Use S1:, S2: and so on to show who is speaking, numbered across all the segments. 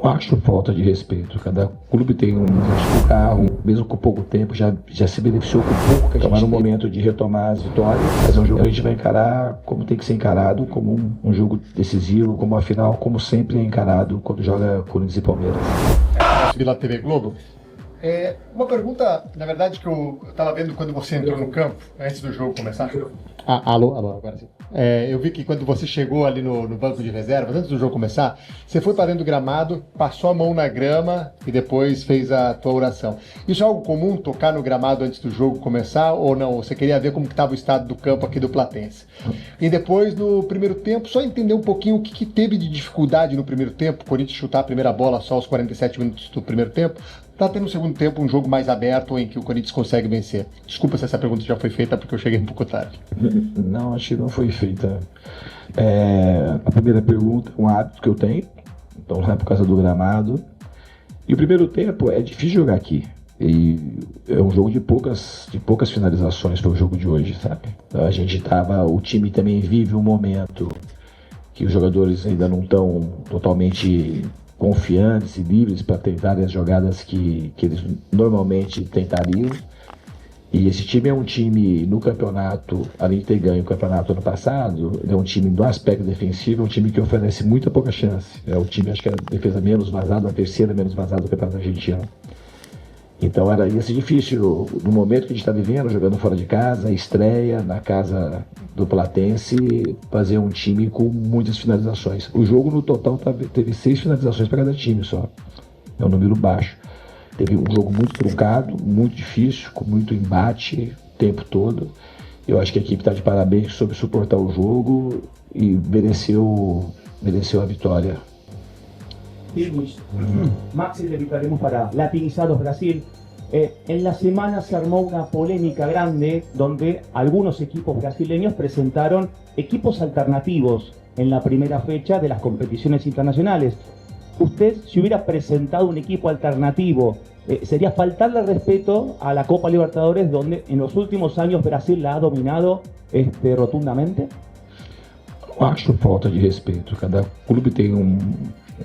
S1: Acho falta de respeito. Cada clube tem um carro, mesmo com pouco tempo, já se beneficiou com pouco que a gente está no momento de retomar as vitórias. Mas é um jogo que a gente vai encarar como tem que ser encarado, como um jogo decisivo, como uma final, como sempre é encarado quando joga Corinthians e Palmeiras.
S2: Pela TV Globo. Uma pergunta, na verdade, que eu estava vendo quando você entrou no campo, antes do jogo começar. Alô, agora sim. Eu vi que quando você chegou ali no banco de reservas, antes do jogo começar, você foi para dentro do gramado, passou a mão na grama e depois fez a tua oração. Isso é algo comum, tocar no gramado antes do jogo começar, ou não? Você queria ver como estava o estado do campo aqui do Platense? E depois, no primeiro tempo, só entender um pouquinho o que teve de dificuldade no primeiro tempo, o Corinthians chutar a primeira bola só aos 47 minutos do primeiro tempo, para ter no segundo tempo um jogo mais aberto em que o Corinthians consegue vencer. Desculpa se essa pergunta já foi feita, porque eu cheguei um pouco tarde.
S1: Não, acho que não foi feita. A primeira pergunta, um hábito que eu tenho, então não é por causa do gramado. E o primeiro tempo é difícil jogar aqui. E é um jogo de poucas finalizações, foi o jogo de hoje, sabe? A gente o time também vive um momento que os jogadores ainda não estão totalmente confiantes e livres para tentar as jogadas que eles normalmente tentariam. E esse time é um time no campeonato, além de ter ganho o campeonato ano passado, é um time no aspecto defensivo, é um time que oferece muita pouca chance. É o time, acho que é a defesa menos vazada, a terceira menos vazada do campeonato argentino. Então ia ser difícil, no momento que a gente está vivendo, jogando fora de casa, estreia na casa do Platense, fazer um time com muitas finalizações. O jogo no total teve 6 finalizações para cada time só, é um número baixo. Teve um jogo muito truncado, muito difícil, com muito embate o tempo todo. Eu acho que a equipe está de parabéns sobre suportar o jogo e mereceu a vitória.
S3: Sí, Luis. Maxi, le invitaremos para Latinizados Brasil. En la semana se armó una polémica grande donde algunos equipos brasileños presentaron equipos alternativos en la primera fecha de las competiciones internacionales. Usted, si hubiera presentado un equipo alternativo, ¿sería faltarle respeto a la Copa Libertadores, donde en los últimos años Brasil la ha dominado rotundamente?
S1: Acho falta de respeito. Cada clube tem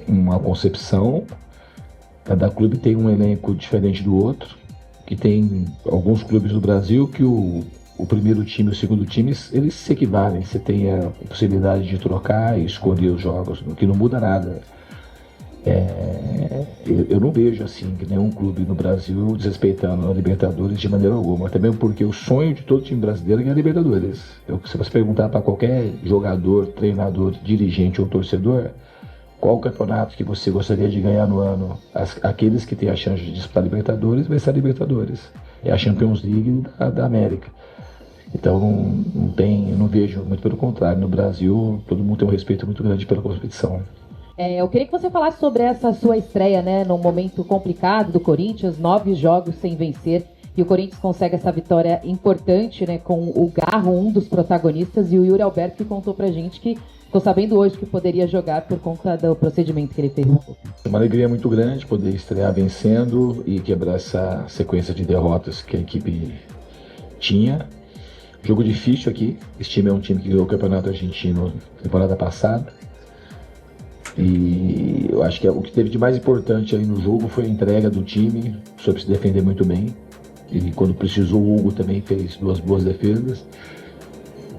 S1: uma concepção, cada clube tem um elenco diferente do outro, que tem alguns clubes do Brasil que o primeiro time e o segundo time, eles se equivalem, você tem a possibilidade de trocar e escolher os jogos, o que não muda nada. Eu não vejo assim que nenhum clube no Brasil desrespeitando a Libertadores de maneira alguma, também porque o sonho de todo time brasileiro é a Libertadores. Se você perguntar para qualquer jogador, treinador, dirigente ou torcedor, qual o campeonato que você gostaria de ganhar no ano, aqueles que têm a chance de disputar a Libertadores, vai ser a Libertadores, é a Champions League da América. Então não vejo, muito pelo contrário, no Brasil todo mundo tem um respeito muito grande pela competição.
S4: Eu queria que você falasse sobre essa sua estreia, né, num momento complicado do Corinthians, 9 jogos sem vencer, e o Corinthians consegue essa vitória importante, né, com o Garro, um dos protagonistas, e o Yuri Alberto, que contou pra gente que ficou sabendo hoje que poderia jogar por conta do procedimento que ele fez.
S1: Uma alegria muito grande poder estrear vencendo e quebrar essa sequência de derrotas que a equipe tinha. Jogo difícil aqui, esse time é um time que ganhou o Campeonato Argentino na temporada passada. E eu acho que o que teve de mais importante aí no jogo foi a entrega do time, soube se defender muito bem. E quando precisou, o Hugo também fez 2 boas defesas.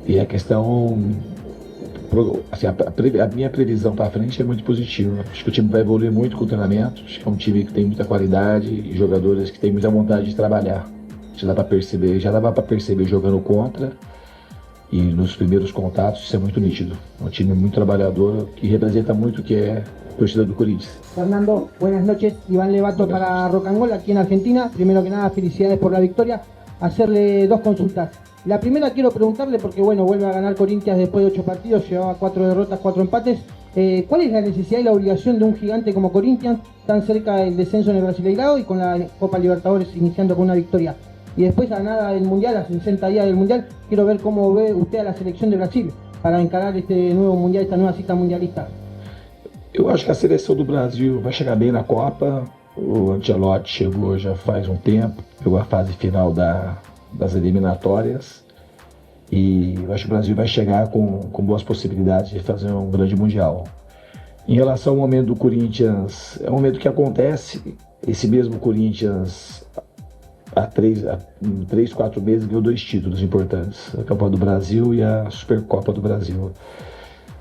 S1: E a questão, assim, a minha previsão para frente é muito positiva. Acho que o time vai evoluir muito com o treinamento. Acho que é um time que tem muita qualidade e jogadores que têm muita vontade de trabalhar. Já dava para perceber jogando contra. E nos primeiros contatos isso é muito nítido. É um time muito trabalhador que representa muito o que é a torcida do Corinthians.
S5: Fernando, buenas noches. Iván Levato para Rock and Roll aquí en Argentina. Primero que nada, felicidades por la victoria. Hacerle 2 consultas. La primera quiero preguntarle, porque bueno, vuelve a ganar Corinthians después de 8 partidos, llevaba 4 derrotas, 4 empates. ¿Cuál es la necesidad y la obligación de un gigante como Corinthians, tan cerca del descenso en el Brasileirao y con la Copa Libertadores iniciando con una victoria? Y después, a nada del Mundial, a 60 días del Mundial, quiero ver cómo ve usted a la selección de Brasil para encarar este nuevo Mundial, esta nueva cita mundialista.
S1: Eu acho que a seleção do Brasil vai chegar bem na Copa. O Ancelotti chegou já faz um tempo, pegou a fase final das eliminatórias. E eu acho que o Brasil vai chegar com boas possibilidades de fazer um grande Mundial. Em relação ao momento do Corinthians, é um momento que acontece, esse mesmo Corinthians há 3, 4 meses ganhou 2 títulos importantes, a Copa do Brasil e a Supercopa do Brasil.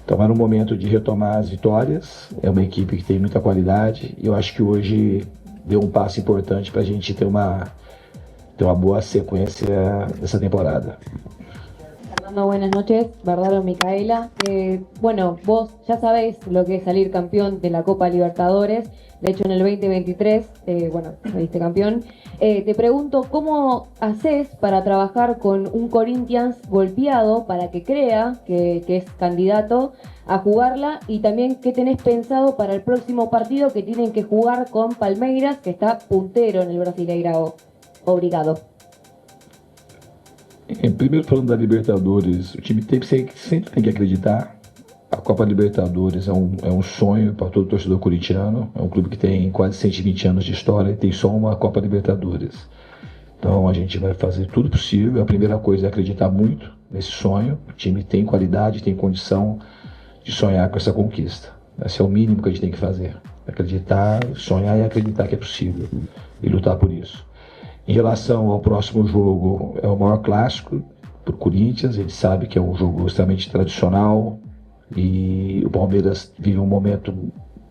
S1: Então era um momento de retomar as vitórias, é uma equipe que tem muita qualidade e eu acho que hoje deu um passo importante para a gente ter uma boa sequência dessa temporada.
S6: Fernando, buenas noches. Bardaro Micaela. Bueno, vos ya sabéis lo que es salir campeón de la Copa Libertadores. De hecho, en el 2023, saliste campeón. Te pregunto, ¿cómo haces para trabajar con un Corinthians golpeado para que crea que es candidato a jugarla? Y también, ¿qué tenés pensado para el próximo partido que tienen que jugar con Palmeiras, que está puntero en el Brasileirao? Obrigado.
S1: Primeiro falando da Libertadores, o time sempre tem que acreditar. A Copa Libertadores é um sonho para todo torcedor corintiano. É um clube que tem quase 120 anos de história e tem só uma Copa Libertadores. Então a gente vai fazer tudo possível. A primeira coisa é acreditar muito nesse sonho. O time tem qualidade, tem condição de sonhar com essa conquista. Esse é o mínimo que a gente tem que fazer. Acreditar, sonhar e acreditar que é possível. E lutar por isso. Em relação ao próximo jogo, é o maior clássico para o Corinthians. Ele sabe que é um jogo extremamente tradicional e o Palmeiras vive um momento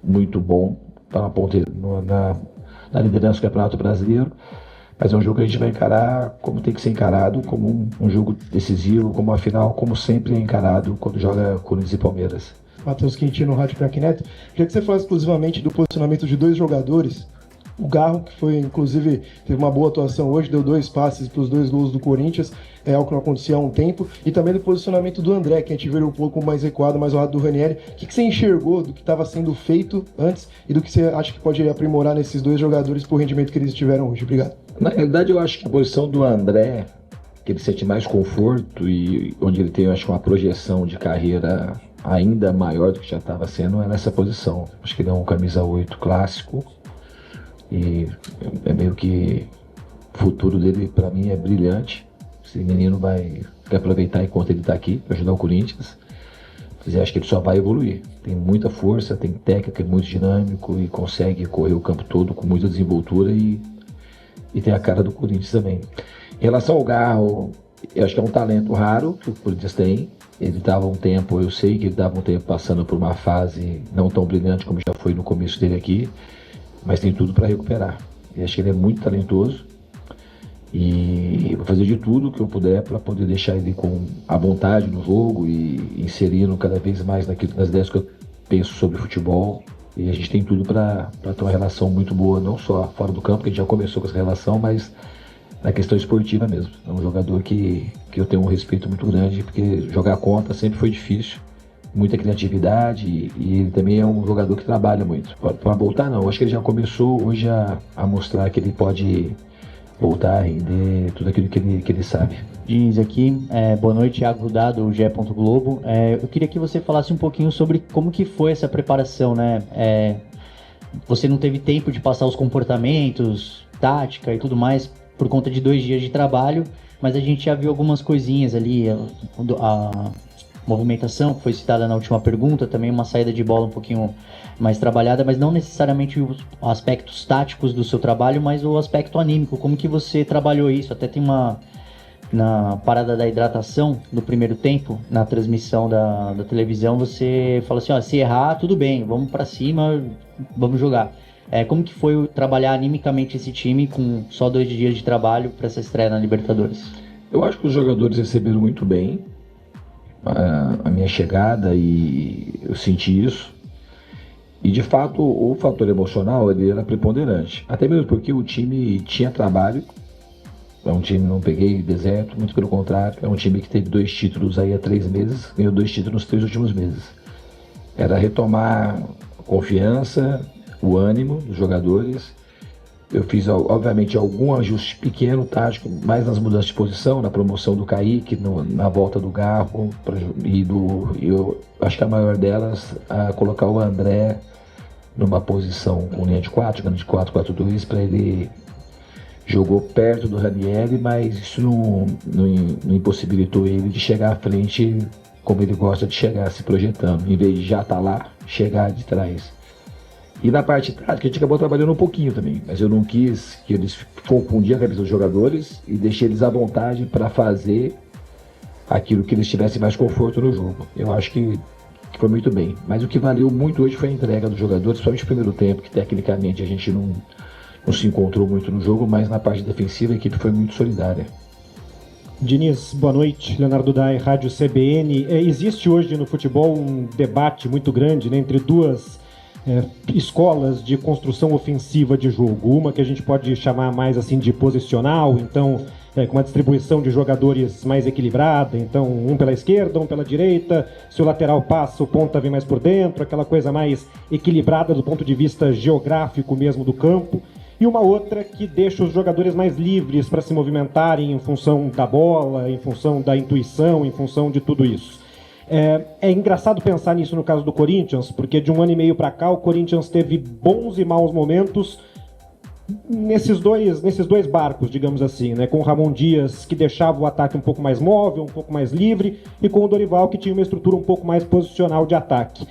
S1: muito bom na liderança do Campeonato Brasileiro. Mas é um jogo que a gente vai encarar como tem que ser encarado, como um jogo decisivo, como uma final, como sempre é encarado quando joga Corinthians e Palmeiras.
S7: Matheus Quintino, Rádio Craque Neto. Queria que você falasse exclusivamente do posicionamento de 2 jogadores. O Garro, que foi, inclusive, teve uma boa atuação hoje, deu 2 passes para os 2 gols do Corinthians, é algo que não acontecia há um tempo, e também do posicionamento do André, que a gente viu um pouco mais recuado, mais ao lado do Ranieri. O que você enxergou do que estava sendo feito antes e do que você acha que pode aprimorar nesses 2 jogadores para o rendimento que eles tiveram hoje? Obrigado.
S1: Na realidade, eu acho que a posição do André, que ele sente mais conforto e onde ele tem, eu acho, uma projeção de carreira ainda maior do que já estava sendo, é nessa posição. Acho que ele é um camisa 8 clássico, e é meio que o futuro dele, para mim, é brilhante. Esse menino vai aproveitar enquanto ele está aqui para ajudar o Corinthians. Mas eu acho que ele só vai evoluir. Tem muita força, tem técnica, é muito dinâmico e consegue correr o campo todo com muita desenvoltura e tem a cara do Corinthians também. Em relação ao Garro, eu acho que é um talento raro que o Corinthians tem. Ele estava um tempo, eu sei que ele estava um tempo passando por uma fase não tão brilhante como já foi no começo dele aqui, mas tem tudo para recuperar. Eu acho que ele é muito talentoso e vou fazer de tudo que eu puder para poder deixar ele com a vontade no jogo e inserindo cada vez mais nas ideias que eu penso sobre futebol. E a gente tem tudo para ter uma relação muito boa, não só fora do campo, que a gente já começou com essa relação, mas na questão esportiva mesmo. É um jogador que eu tenho um respeito muito grande, porque jogar contra sempre foi difícil. Muita criatividade e ele também é um jogador que trabalha muito. Para voltar não, acho que ele já começou hoje a mostrar que ele pode voltar a render tudo aquilo que ele sabe.
S8: Diz aqui, boa noite, Thiago Rudá, do GE. Globo. Eu queria que você falasse um pouquinho sobre como que foi essa preparação, né? Você não teve tempo de passar os comportamentos, tática e tudo mais por conta de 2 dias de trabalho, mas a gente já viu algumas coisinhas ali, a movimentação que foi citada na última pergunta, também uma saída de bola um pouquinho mais trabalhada, mas não necessariamente os aspectos táticos do seu trabalho, mas o aspecto anímico, como que você trabalhou isso? Até tem na parada da hidratação do primeiro tempo, na transmissão da televisão, você fala assim, se errar, tudo bem, vamos pra cima, vamos jogar. Como que foi trabalhar animicamente esse time com só 2 dias de trabalho para essa estreia na Libertadores?
S1: Eu acho que os jogadores receberam muito bem a minha chegada e eu senti isso. E de fato o fator emocional ele era preponderante, até mesmo porque o time tinha trabalho. É um time, não peguei deserto, muito pelo contrário, é um time que teve 2 títulos aí há 3 meses, ganhou 2 títulos nos 3 últimos meses. Era retomar a confiança, o ânimo dos jogadores. Eu fiz, obviamente, algum ajuste pequeno, tático, mais nas mudanças de posição, na promoção do Kaique, na volta do Garro, eu acho que a maior delas, a colocar o André numa posição com linha de 4, jogando de 4-4-2, para ele jogou perto do Ranieri, mas isso não impossibilitou ele de chegar à frente como ele gosta de chegar se projetando, em vez de já estar lá, chegar de trás. E na parte tática a gente acabou trabalhando um pouquinho também, mas eu não quis que eles confundissem a cabeça dos jogadores e deixei eles à vontade para fazer aquilo que eles tivessem mais conforto no jogo. Eu acho que foi muito bem, mas o que valeu muito hoje foi a entrega dos jogadores, principalmente no primeiro tempo, que tecnicamente a gente não se encontrou muito no jogo, mas na parte defensiva a equipe foi muito solidária.
S9: Diniz, boa noite. Leonardo Dai, Rádio CBN. Existe hoje no futebol um debate muito grande, né, entre duas escolas de construção ofensiva de jogo. Uma que a gente pode chamar mais assim de posicional, então com uma distribuição de jogadores mais equilibrada, então um pela esquerda, um pela direita, se o lateral passa, o ponta vem mais por dentro, aquela coisa mais equilibrada do ponto de vista geográfico mesmo do campo. E uma outra que deixa os jogadores mais livres para se movimentarem em função da bola, em função da intuição, em função de tudo isso. É engraçado pensar nisso no caso do Corinthians, porque de um ano e meio para cá o Corinthians teve bons e maus momentos nesses dois barcos, digamos assim, né? Com o Ramon Dias, que deixava o ataque um pouco mais móvel, um pouco mais livre, e com o Dorival, que tinha uma estrutura um pouco mais posicional de ataque.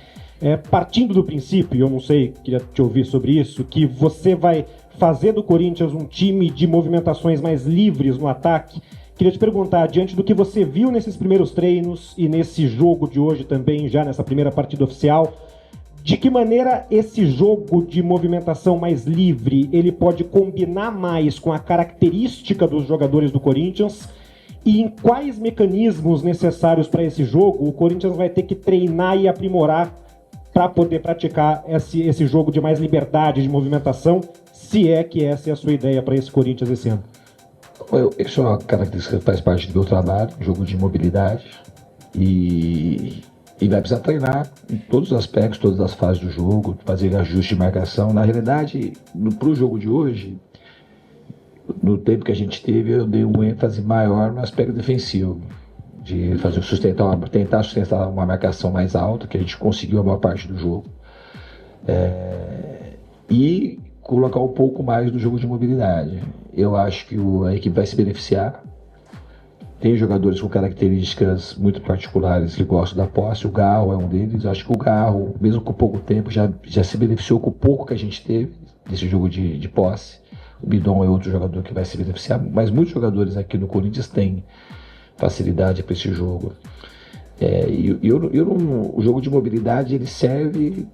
S9: Partindo do princípio, eu não sei, queria te ouvir sobre isso, que você vai fazer do Corinthians um time de movimentações mais livres no ataque. Queria te perguntar, diante do que você viu nesses primeiros treinos e nesse jogo de hoje também, já nessa primeira partida oficial, de que maneira esse jogo de movimentação mais livre ele pode combinar mais com a característica dos jogadores do Corinthians e em quais mecanismos necessários para esse jogo o Corinthians vai ter que treinar e aprimorar para poder praticar esse jogo de mais liberdade de movimentação, se é que essa é a sua ideia para esse Corinthians esse ano?
S1: Isso é uma característica que faz parte do meu trabalho, jogo de mobilidade, e vai precisar treinar em todos os aspectos, todas as fases do jogo, fazer ajuste de marcação. Na realidade, para o jogo de hoje, no tempo que a gente teve, eu dei um ênfase maior no aspecto defensivo, de tentar sustentar uma marcação mais alta, que a gente conseguiu a maior parte do jogo, e colocar um pouco mais no jogo de mobilidade. Eu acho que a equipe vai se beneficiar. Tem jogadores com características muito particulares que gostam da posse. O Garro é um deles. Eu acho que o Garro, mesmo com pouco tempo, já se beneficiou com o pouco que a gente teve desse jogo de posse. O Bidon é outro jogador que vai se beneficiar, mas muitos jogadores aqui no Corinthians têm facilidade para esse jogo. O jogo de mobilidade ele serve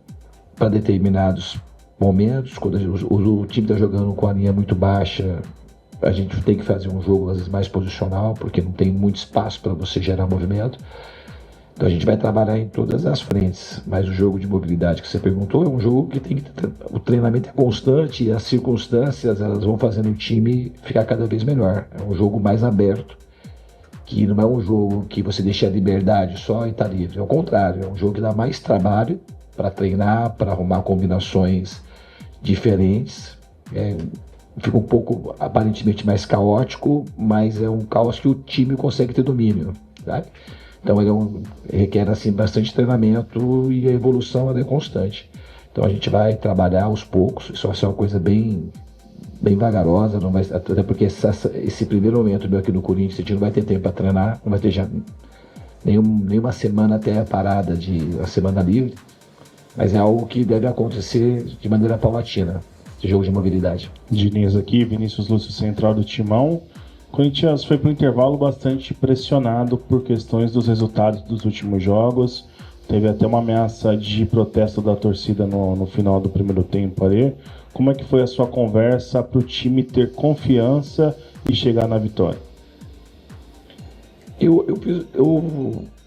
S1: para determinados momentos, quando o time está jogando com a linha muito baixa, a gente tem que fazer um jogo às vezes mais posicional, porque não tem muito espaço para você gerar movimento. Então a gente vai trabalhar em todas as frentes, mas o jogo de mobilidade que você perguntou é um jogo que tem que o treinamento é constante e as circunstâncias elas vão fazendo o time ficar cada vez melhor. É um jogo mais aberto, que não é um jogo que você deixa a liberdade só e está livre. Ao contrário, é um jogo que dá mais trabalho para treinar, para arrumar combinações diferentes. Fica um pouco aparentemente mais caótico, mas é um caos que o time consegue ter domínio, sabe? Então ele requer assim bastante treinamento e a evolução é constante. Então a gente vai trabalhar aos poucos, isso vai ser uma coisa bem vagarosa, não vai, até porque esse primeiro momento meu aqui no Corinthians, a gente não vai ter tempo para treinar, não vai ter já nenhuma semana até a parada a semana livre, mas é algo que deve acontecer de maneira paulatina, esse jogo de mobilidade.
S10: Diniz aqui, Vinícius Lúcio, central do Timão. O Corinthians foi para o intervalo bastante pressionado por questões dos resultados dos últimos jogos. Teve até uma ameaça de protesto da torcida no final do primeiro tempo ali. Como é que foi a sua conversa para o time ter confiança e chegar na vitória?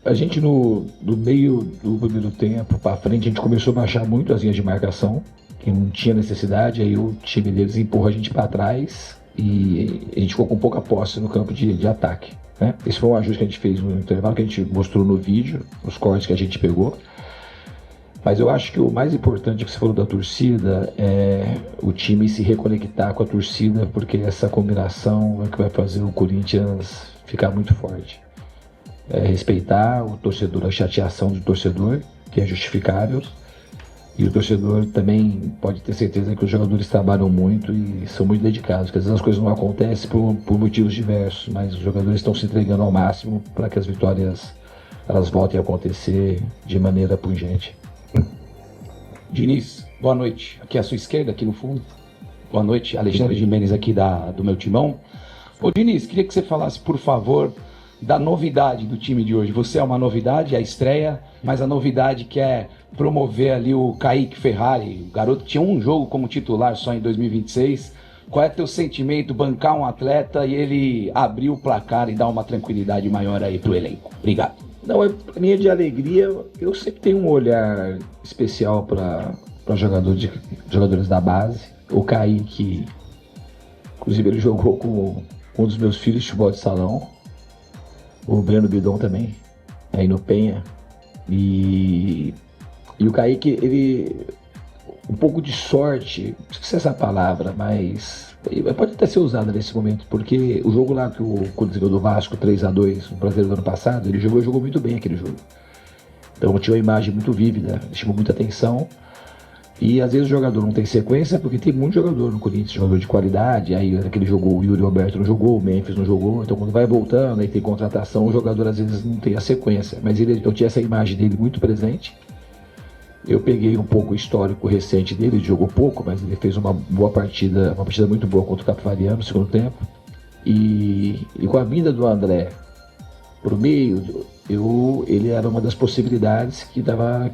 S1: A gente no meio do primeiro tempo para frente, a gente começou a baixar muito as linhas de marcação, que não tinha necessidade, aí o time deles empurra a gente para trás e a gente ficou com pouca posse no campo de ataque, né? Esse foi um ajuste que a gente fez no intervalo, que a gente mostrou no vídeo, os cortes que a gente pegou. Mas eu acho que o mais importante que você falou da torcida é o time se reconectar com a torcida, porque essa combinação é que vai fazer o Corinthians ficar muito forte. Respeitar o torcedor, a chateação do torcedor, que é justificável, e o torcedor também pode ter certeza que os jogadores trabalham muito e são muito dedicados, porque às vezes as coisas não acontecem por motivos diversos, mas os jogadores estão se entregando ao máximo para que as vitórias elas voltem a acontecer de maneira pungente.
S11: Diniz, boa noite. Aqui à sua esquerda, aqui no fundo. Boa noite, Alexandre Gimenez aqui do meu timão. Ô Diniz, queria que você falasse, por favor, da novidade do time de hoje. Você é uma novidade, é a estreia, mas a novidade que é promover ali o Kaique Ferrari, o garoto que tinha um jogo como titular só em 2026. Qual é teu sentimento, bancar um atleta e ele abrir o placar e dar uma tranquilidade maior aí pro elenco? Obrigado.
S1: Não, pra mim é de alegria. Eu sempre tenho um olhar especial para jogadores da base. O Kaique, inclusive, ele jogou com um dos meus filhos de futebol de salão. O Breno Bidon também, aí no Penha. E o Kaique, ele... Um pouco de sorte, não sei se é essa palavra, mas pode até ser usada nesse momento, porque o jogo lá que o Corinthians ganhou do Vasco 3-2 no Brasileiro do ano passado, ele jogou muito bem aquele jogo. Então tinha uma imagem muito vívida, chamou muita atenção. E às vezes o jogador não tem sequência, porque tem muito jogador no Corinthians, jogador de qualidade. Aí naquele jogo o Yuri Alberto não jogou, o Memphis não jogou. Então quando vai voltando, aí tem contratação, o jogador às vezes não tem a sequência. Mas eu tinha essa imagem dele muito presente. Eu peguei um pouco o histórico recente dele, ele jogou pouco, mas ele fez uma boa partida, uma partida muito boa contra o Capivariano no segundo tempo. E com a vinda do André pro meio, ele era uma das possibilidades que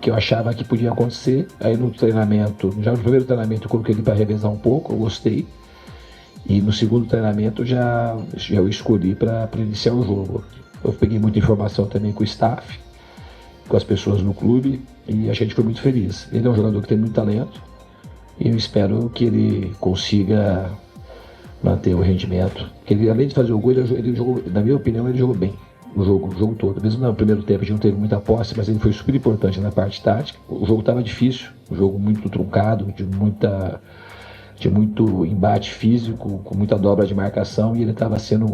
S1: eu achava que podia acontecer. Aí no treinamento, já no primeiro treinamento eu coloquei ele para revezar um pouco, eu gostei. E no segundo treinamento já eu escolhi para iniciar o jogo. Eu peguei muita informação também com o staff, com as pessoas no clube, e a gente foi muito feliz. Ele é um jogador que tem muito talento, e eu espero que ele consiga manter o rendimento. Porque ele, além de fazer o gol, ele jogou, na minha opinião, ele jogou bem o jogo todo. Mesmo no primeiro tempo a gente não teve muita posse, mas ele foi super importante na parte tática. O jogo estava difícil, um jogo muito truncado, de muito embate físico, com muita dobra de marcação, e ele estava sendo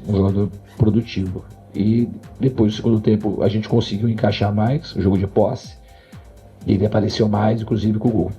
S1: um jogador produtivo. E depois do segundo tempo a gente conseguiu encaixar mais o jogo de posse, e ele apareceu mais, inclusive com o gol.